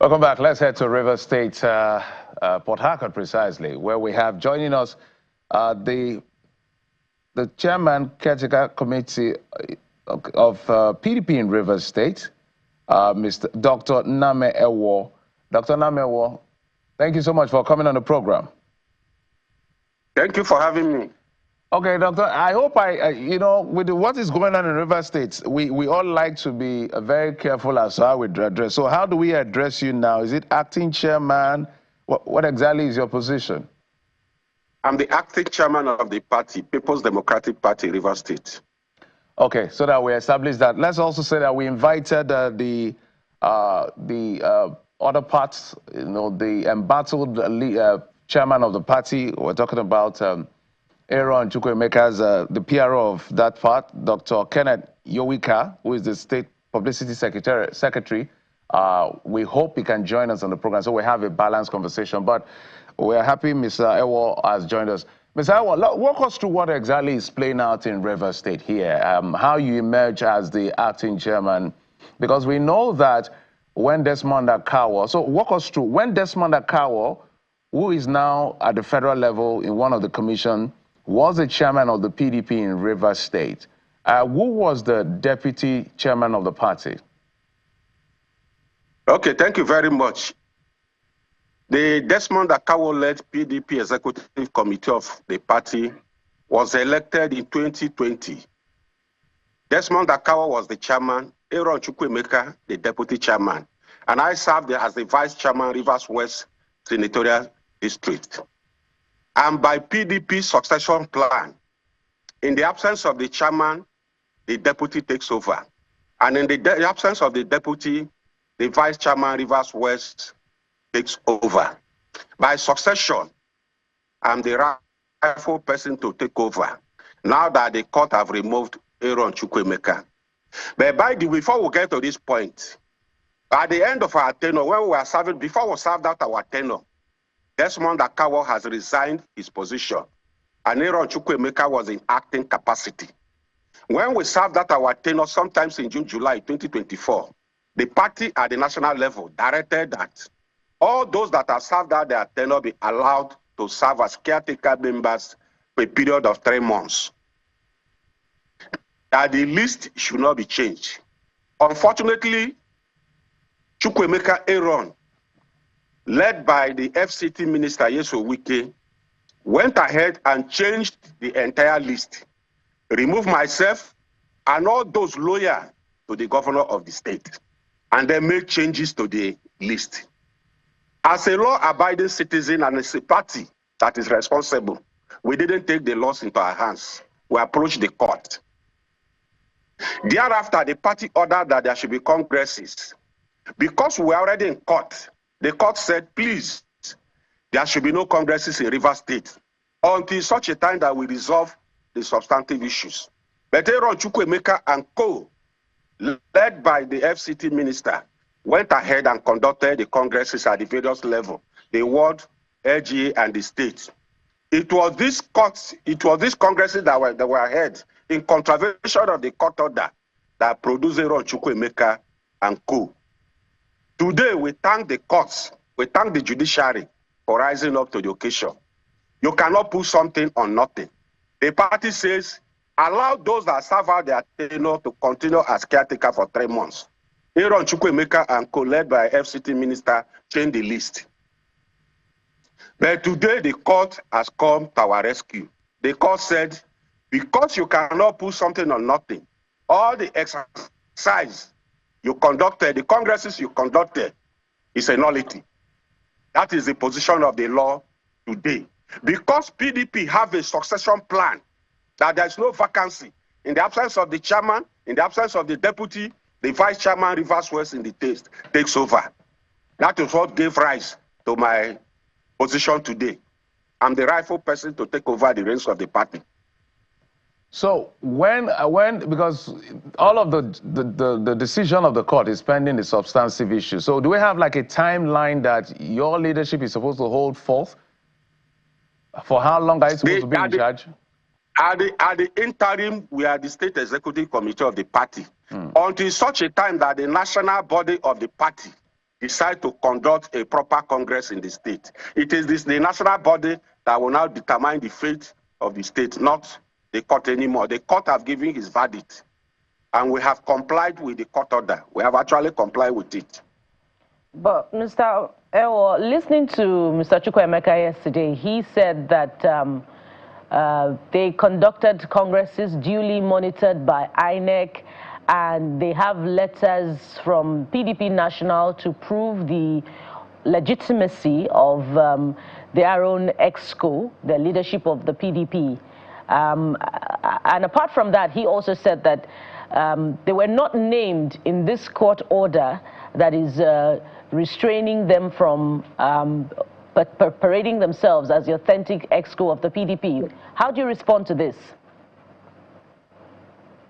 Welcome back. Let's head to River State, Port Harcourt precisely, where we have joining us the chairman caretaker committee of PDP in River State, Mr. Dr. Nname Ewor. Dr. Nname Ewor, thank you so much for coming on the program. Thank you for having me. Okay, Doctor, I hope you know, with what is going on in River State, we all like to be very careful as to how we address. So how do we address you now? Is it acting chairman? What exactly is your position? I'm the acting chairman of the party, People's Democratic Party, River State. Okay, so that we establish that. Let's also say that we invited the other parts, you know, the embattled chairman of the party. We're talking about Ewor and Chukwuemeka's, the PRO of that part, Dr. Kenneth Yowika, who is the State Publicity Secretary. We hope he can join us on the program so we have a balanced conversation. But we're happy Mr. Ewor has joined us. Mr. Ewor, walk us through what exactly is playing out in River State here, how you emerge as the acting chairman, because we know that when Desmond Akawo, so walk us through, when Desmond Akawo, who is now at the federal level in one of the commission, was the chairman of the PDP in River State. Who was the deputy chairman of the party? Okay, thank you very much. The Desmond Akawo-led PDP Executive Committee of the party was elected in 2020. Desmond Akawo was the chairman, Ewor Chukwuemeka, the deputy chairman, and I served as the vice chairman, Rivers West Senatorial District. And by PDP succession plan, in the absence of the chairman, the deputy takes over. And in the absence of the deputy, the vice chairman, Rivers West, takes over. By succession, I'm the rightful person to take over, now that the court have removed Ewor Chukwuemeka. But before we get to this point, at the end of our tenure, when we were serving, before we served out our tenure, Desmond Akawo has resigned his position, and Ewor Chukwuemeka was in acting capacity. When we served out our tenure, sometimes in June, July 2024, the party at the national level directed that all those that have served out their tenure be allowed to serve as caretaker members for a period of 3 months. That the list should not be changed. Unfortunately, Chukwuemeka Ewor, led by the FCT Minister Yeso Wike, went ahead and changed the entire list, removed myself and all those loyal to the governor of the state, and then made changes to the list. As a law-abiding citizen and as a party that is responsible, we didn't take the laws into our hands. We approached the court. Thereafter, the party ordered that there should be congresses. Because we were already in court, the court said, please, there should be no congresses in River State until such a time that we resolve the substantive issues. But Ewor Chukwuemeka and co, led by the FCT minister, went ahead and conducted the congresses at the various levels, the ward, LGA, and the state. It was these congresses that were held in contravention of the court order that produced Ewor Chukwuemeka and co. Today, we thank the courts, we thank the judiciary for rising up to the occasion. You cannot put something on nothing. The party says, allow those that serve out their tenure to continue as caretaker for 3 months. Ewor Chukwuemeka and co, led by FCT minister, changed the list. But today, the court has come to our rescue. The court said, because you cannot put something on nothing, all the exercise you conducted, the congresses you conducted, is a nullity. That is the position of the law today. Because PDP have a succession plan, that there is no vacancy. In the absence of the chairman, in the absence of the deputy, the vice chairman, Rivers West in the taste, takes over. That is what gave rise to my position today. I'm the rightful person to take over the reins of the party. So because all of the decision of the court is pending the substantive issue. So do we have like a timeline that your leadership is supposed to hold forth? For how long are you supposed to be in charge? At the interim, we are the State Executive Committee of the party. Until such a time that the national body of the party decide to conduct a proper Congress in the state. It is the national body that will now determine the fate of the state, not the court anymore. The court has given his verdict, and we have complied with the court order. We have actually complied with it. But Mr. Ewor, listening to Mr. Chukwuemeka yesterday, he said that they conducted congresses duly monitored by INEC, and they have letters from PDP National to prove the legitimacy of their own EXCO, the leadership of the PDP. And apart from that, he also said that they were not named in this court order that is restraining them from parading themselves as the authentic EXCO of the PDP. How do you respond to this?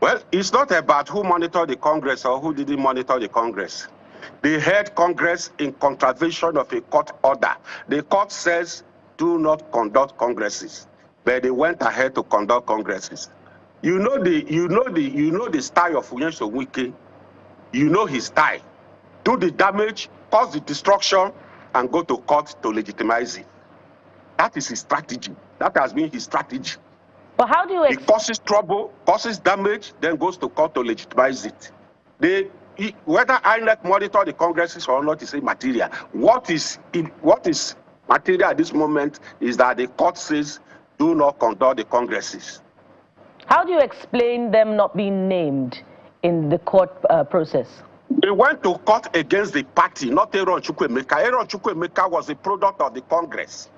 Well, it's not about who monitored the Congress or who didn't monitor the Congress. They held Congress in contravention of a court order. The court says do not conduct congresses, but they went ahead to conduct congresses. You know the style of Unyeso Wike. You know his style. Do the damage, cause the destruction, and go to court to legitimize it. That is his strategy. That has been his strategy. But how do you... It causes trouble, causes damage, then goes to court to legitimize it. Whether INEC monitor the congresses or not is immaterial. What is material at this moment is that the court says do not conduct the congresses. How do you explain them not being named in the court process? They went to court against the party, not Ewor Chukwuemeka. Ewor Chukwuemeka was a product of the Congress.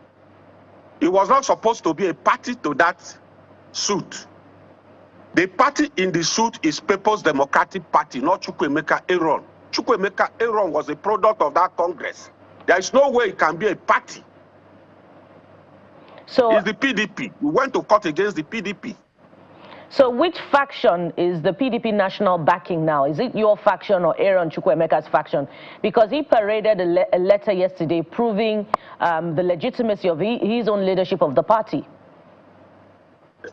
He was not supposed to be a party to that suit. The party in the suit is People's Democratic Party, not Chukwuemeka Ewor. Chukwuemeka Ewor was a product of that Congress. There is no way it can be a party. So it's the PDP. We went to court against the PDP. So which faction is the PDP National backing now? Is it your faction or Ewor Chukwuemeka's faction? Because he paraded a letter yesterday proving the legitimacy of his own leadership of the party.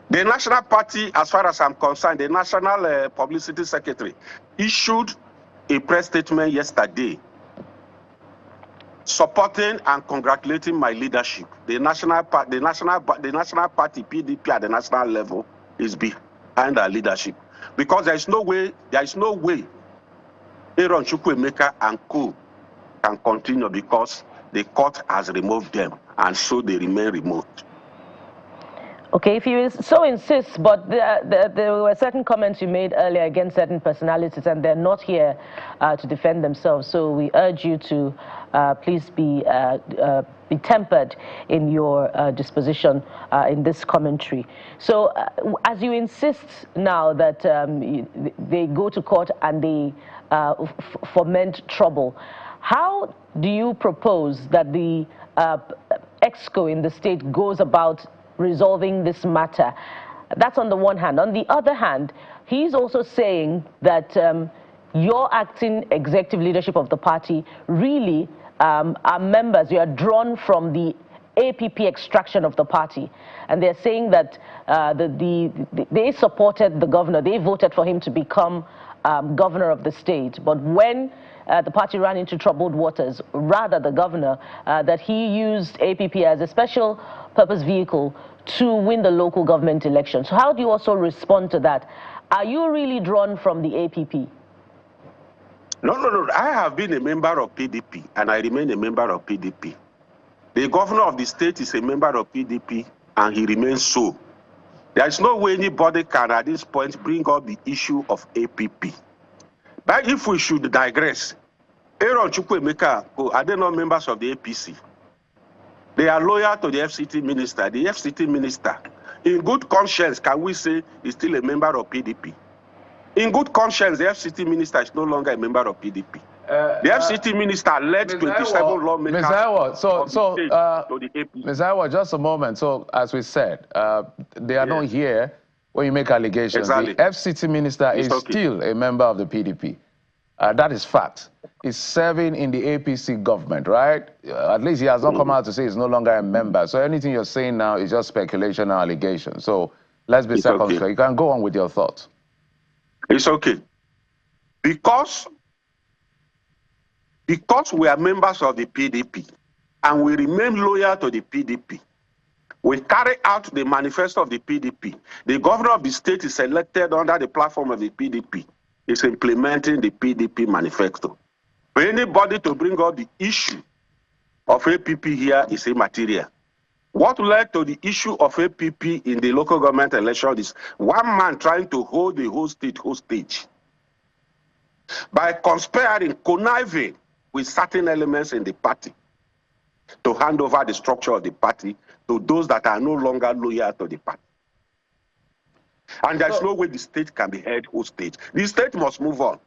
The National Party, as far as I'm concerned, the National Publicity Secretary issued a press statement yesterday supporting and congratulating my leadership. The National Party, PDP at the national level is behind our leadership. Because there is no way Ewor Chukwuemeka and co can continue because the court has removed them, and so they remain removed. Okay, if you so insist, but there were certain comments you made earlier against certain personalities, and they're not here to defend themselves. So we urge you to please be tempered in your disposition in this commentary. So as you insist now that they go to court and they foment trouble, how do you propose that the EXCO in the state goes about resolving this matter? That's on the one hand. On the other hand, he's also saying that your acting executive leadership of the party really are members, you are drawn from the APP extraction of the party. And they're saying that they supported the governor, they voted for him to become governor of the state. But when the party ran into troubled waters, rather the governor, that he used APP as a special purpose vehicle to win the local government election. So how do you also respond to that? Are you really drawn from the APP? No. I have been a member of PDP, and I remain a member of PDP. The governor of the state is a member of PDP, and he remains so. There is no way anybody can, at this point, bring up the issue of APP. But if we should digress, Ewor Chukwuemeka, are they not members of the APC? They are loyal to the FCT minister. The FCT minister, in good conscience, can we say is still a member of PDP? In good conscience, the FCT minister is no longer a member of PDP. The FCT minister led 27 lawmakers. Ms. Ewor, to the APC. Ms. Ewor, just a moment. So, as we said, they are not here when you make allegations. Exactly. The FCT minister is still a member of the PDP. That is fact. He's serving in the APC government, right? At least he has not come out to say he's no longer a member. So anything you're saying now is just speculation and allegation. So let's be circumspect. You can go on with your thoughts. It's okay. Because because we are members of the PDP and we remain loyal to the PDP, we carry out the manifesto of the PDP. The governor of the state is elected under the platform of the PDP. Is implementing the PDP manifesto. For anybody to bring up the issue of APP here is immaterial. What led to the issue of APP in the local government election is one man trying to hold the whole state hostage by conspiring, conniving with certain elements in the party to hand over the structure of the party to those that are no longer loyal to the party. And there's no way the state can be held hostage. The state must move on.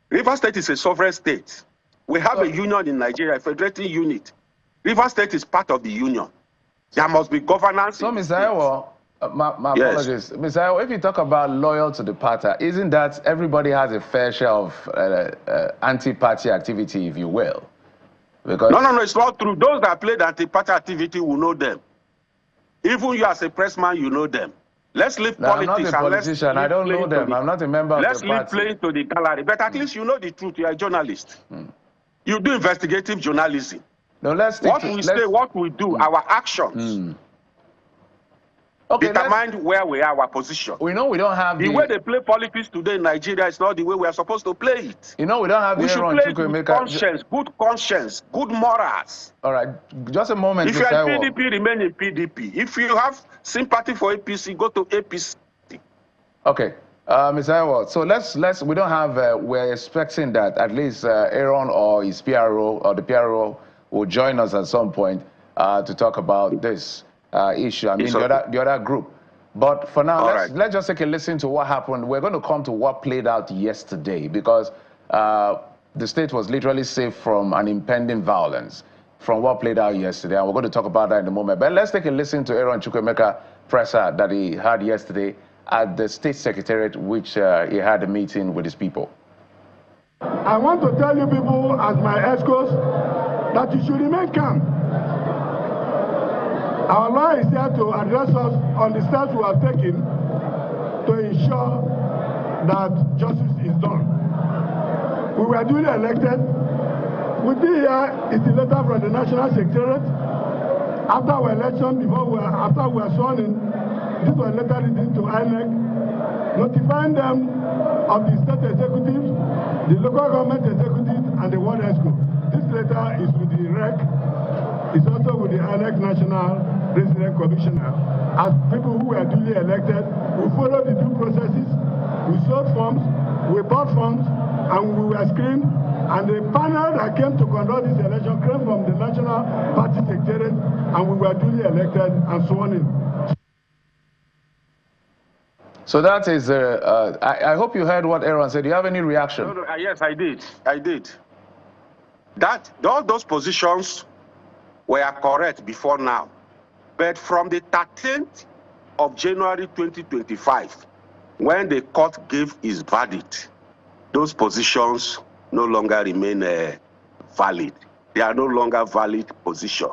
Rivers State is a sovereign state. We have a union in Nigeria, a federating unit. Rivers State is part of the union. There must be governance. So, Mr. Ewor, my apologies. Mr. Ewor, if you talk about loyal to the party, isn't that everybody has a fair share of anti-party activity, if you will? Because no, it's not true. Those that played anti-party activity will know them. Even you as a pressman, you know them. Let's leave politics. I'm not a politician. I don't know them. I'm not a member of the party. Let's leave playing to the gallery. But at least you know the truth. You are a journalist. You do investigative journalism. No, what we do, our actions determine where we are, our position. We know we don't have the way they play politics today in Nigeria is not the way we are supposed to play it. You know we don't have we should play it with conscience, good morals. All right, just a moment. If you are PDP, remain in PDP. If you have sympathy for APC, go to APC. Okay. Mr. Ewor, so we don't have, we're expecting that at least Aaron or his PRO or the PRO will join us at some point to talk about this issue. I mean, the other group. But for now, let's just take a listen to what happened. We're going to come to what played out yesterday because the state was literally saved from an impending violence from what played out yesterday. And we're going to talk about that in a moment. But let's take a listen to Aaron Chukwuemeka presser that he had yesterday at the state secretariat, which he had a meeting with his people. I want to tell you people as my escorts that you should remain calm. Our law is here to address us on the steps we have taken to ensure that justice is done. We were duly elected. With me here is the letter from the National Secretariat. After our election, after we were sworn in, this was later written to INEC, notifying them of the state executive, the local government executive, and the ward ESCO. This letter is with the REC, it's also with the INEC National Resident Commissioner. As people who were duly elected, we followed the due processes, we sold forms, we bought forms, and we were screened. And the panel that came to conduct this election came from the National Party Secretariat, and we were duly elected and sworn in. So that is, I hope you heard what Aaron said. Do you have any reaction? No, yes, I did. All those positions were correct before now. But from the 13th of January 2025, when the court gave its verdict, those positions no longer remain valid. They are no longer valid position.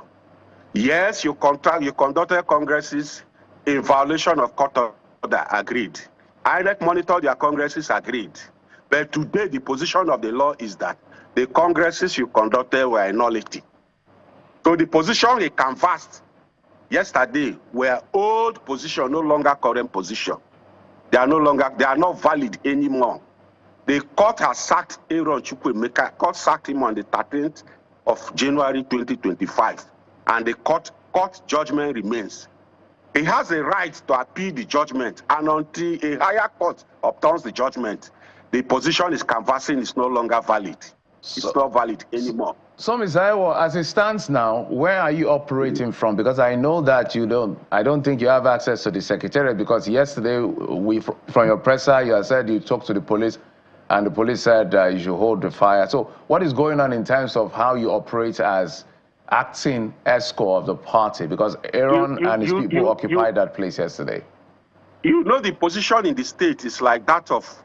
Yes, you conducted congresses in violation of court order, agreed. INEC monitored their congresses, agreed. But today, the position of the law is that the congresses you conducted were a nullity. So the position he canvassed yesterday were old position, no longer current position. They are not valid anymore. The court has sacked Aaron Chukwuemeka. Court sacked him on the 13th of January 2025, and the court judgment remains. He has a right to appeal the judgment, and until a higher court upturns the judgment, the position is canvassing is no longer valid. It's not valid anymore. So, Ms. Ewor, as it stands now, where are you operating from? Because I know that I don't think you have access to the secretariat, because yesterday, from your presser, you said you talked to the police, and the police said you should hold the fire. So what is going on in terms of how you operate as acting ESCO of the party? Because Aaron and his people occupied that place yesterday. You know, the position in the state is like that of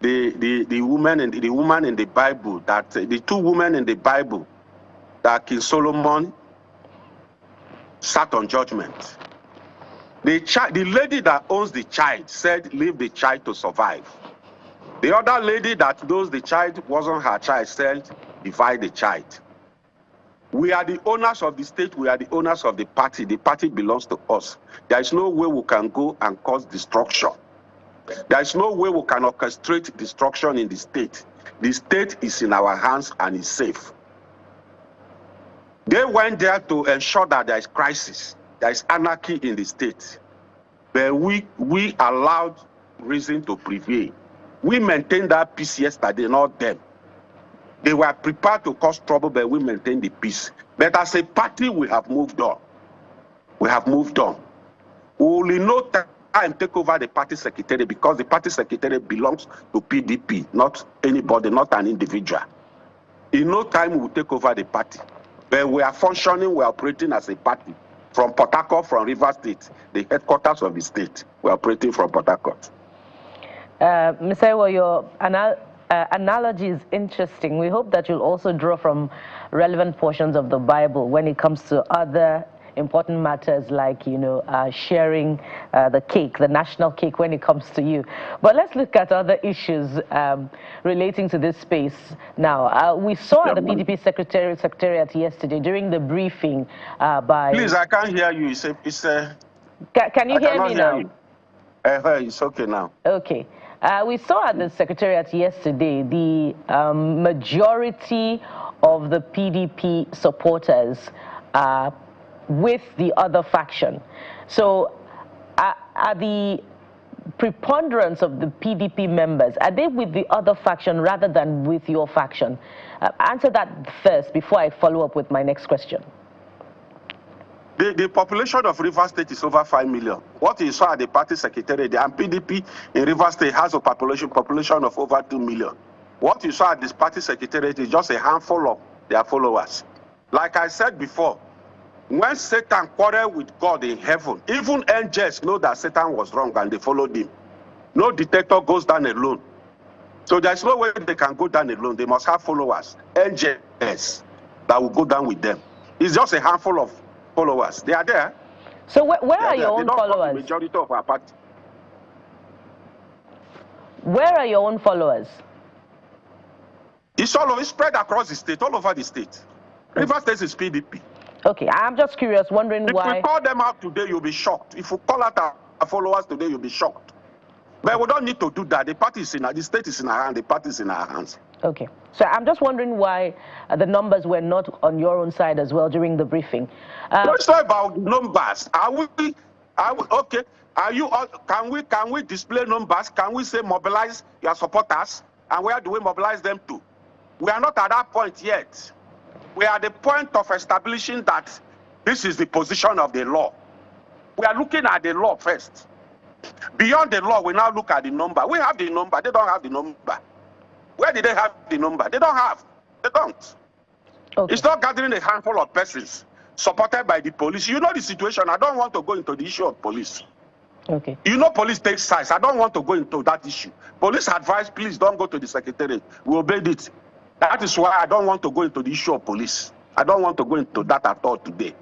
the woman in the Bible, that the two women in the Bible that King Solomon sat on judgment. The lady that owns the child said, leave the child to survive. The other lady that knows the child wasn't her child said, divide the child. We are the owners of the state. We are the owners of the party. The party belongs to us. There is no way we can go and cause destruction. There is no way we can orchestrate destruction in the state. The state is in our hands and is safe. They went there to ensure that there is crisis, there is anarchy in the state. But we allowed reason to prevail. We maintained that peace yesterday, not them. They were prepared to cause trouble, but we maintained the peace. But as a party, we have moved on. We have moved on. We will in no time take over the party secretary because the party secretary belongs to PDP, not anybody, not an individual. In no time, we will take over the party. But we are functioning, we are operating as a party. From Port Harcourt, from Rivers State, the headquarters of the state. We are operating from Port Harcourt. Mr. Ewor, your analogy is interesting. We hope that you'll also draw from relevant portions of the Bible when it comes to other important matters like, you know, sharing the cake, the national cake when it comes to you. But let's look at other issues relating to this space now. We saw at the PDP Secretariat yesterday during the briefing by... Please, I can't hear you. Can you hear me now? It's okay now. Okay. We saw at the Secretariat yesterday the majority of the PDP supporters with the other faction. So are the preponderance of the PDP members, are they with the other faction rather than with your faction? Answer that first before I follow up with my next question. The population of Rivers State is over 5 million. What you saw at the party secretariat, and PDP in Rivers State has a population of over 2 million. What you saw at this party secretariat is just a handful of their followers. Like I said before, when Satan quarreled with God in heaven, even angels know that Satan was wrong and they followed him. No detector goes down alone. So there's no way they can go down alone. They must have followers, angels that will go down with them. It's just a handful of followers. They are there. So where are your own followers? The majority of our party. Where are your own followers? It's all over, it's spread across the state, all over the state. Rivers State is PDP. Okay, I'm just curious, wondering why. If we call them out today, you'll be shocked. If we call out our followers today, you'll be shocked. But we don't need to do that. The state is in our hands, the party is in our hands. Okay, so I'm just wondering why the numbers were not on your own side as well during the briefing. No, it's not about numbers. Okay? Can we display numbers? Can we say mobilize your supporters? And where do we mobilize them to? We are not at that point yet. We are at the point of establishing that this is the position of the law. We are looking at the law first. Beyond the law, we now look at the number. We have the number. They don't have the number. Where did they have the number? They don't have. They don't. Okay. It's not gathering a handful of persons supported by the police. You know the situation. I don't want to go into the issue of police. Okay. You know police takes sides. I don't want to go into that issue. Police advice, please don't go to the secretariat. We obeyed it. That is why I don't want to go into the issue of police. I don't want to go into that at all today.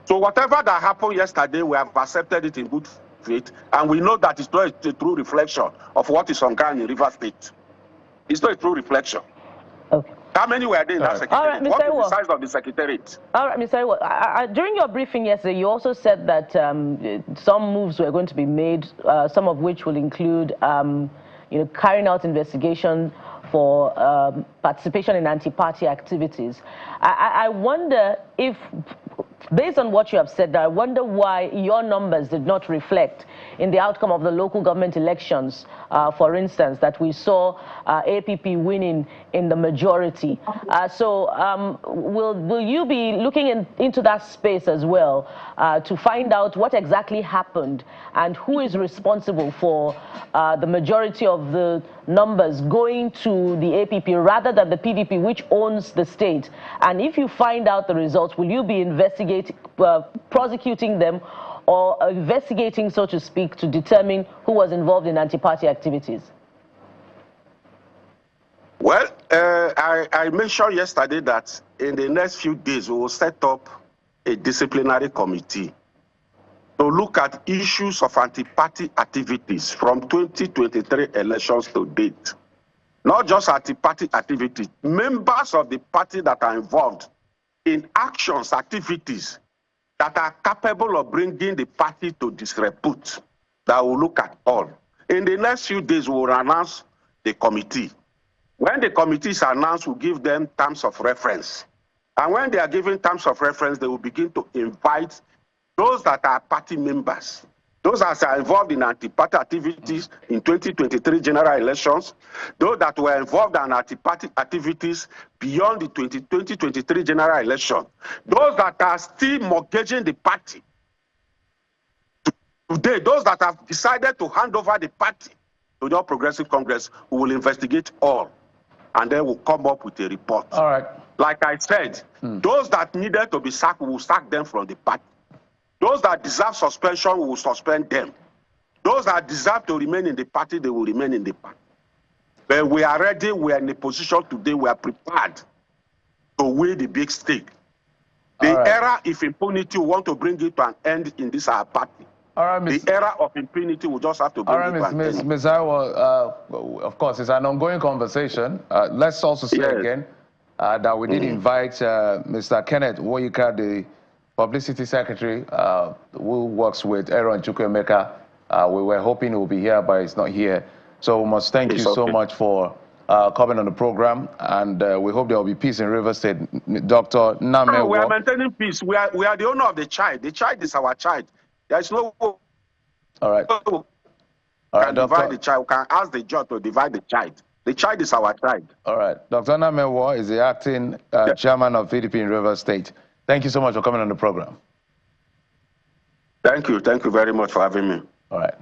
So whatever that happened yesterday, we have accepted it in good faith, and we know that it's not a true reflection of what is on ground in Rivers State. It's not a true reflection. Okay. How many were there in that secretariat? All right, what is the size of the secretariat? All right, Mr. Ewor, during your briefing yesterday, you also said that some moves were going to be made, some of which will include carrying out investigation for participation in anti-party activities. I wonder if, based on what you have said, I wonder why your numbers did not reflect in the outcome of the local government elections, for instance, that we saw APP winning in the majority. Will you be looking into that space as well to find out what exactly happened and who is responsible for the majority of the numbers going to the APP rather than the PDP, which owns the state? And if you find out the results, will you be prosecuting them or investigating, so to speak, to determine who was involved in anti-party activities? Well, I mentioned yesterday that in the next few days we will set up a disciplinary committee to look at issues of anti-party activities from 2023 elections to date. not just anti-party activities, members of the party that are involved in actions, activities that are capable of bringing the party to disrepute, that will look at all. In the next few days, we will announce the committee. When the committee is announced, we'll give them terms of reference. And when they are given terms of reference, they will begin to invite those that are party members, those that are involved in anti-party activities in 2023 general elections, those that were involved in anti-party activities beyond the 2023 general election, those that are still mortgaging the party today, those that have decided to hand over the party to the All Progressive Congress, we will investigate all, and then we'll come up with a report. All right. Like I said, those that needed to be sacked, we will sack them from the party. Those that deserve suspension, we will suspend them. Those that deserve to remain in the party, they will remain in the party. But we are ready, we are in a position today, we are prepared to win the big stake. The era of impunity, we want to bring it to an end in this our party. All right, the era of impunity, we just have to bring it to an end. Ms. Ewor, of course, it's an ongoing conversation. Let's also say again that we did invite Mr. Kenneth Woyika, the Publicity Secretary, who works with Aaron Chukwuemeka. We were hoping he would be here, but he's not here. So we must thank you so much for coming on the program, and we hope there will be peace in Rivers State. Dr. Nname. We are maintaining peace. We are the owner of the child. The child is our child. There is no. All right. All right, divide the child. We can ask the judge to divide the child. The child is our child. All right. Dr. Nname is the acting chairman of PDP in Rivers State. Thank you so much for coming on the program. Thank you. Thank you very much for having me. All right.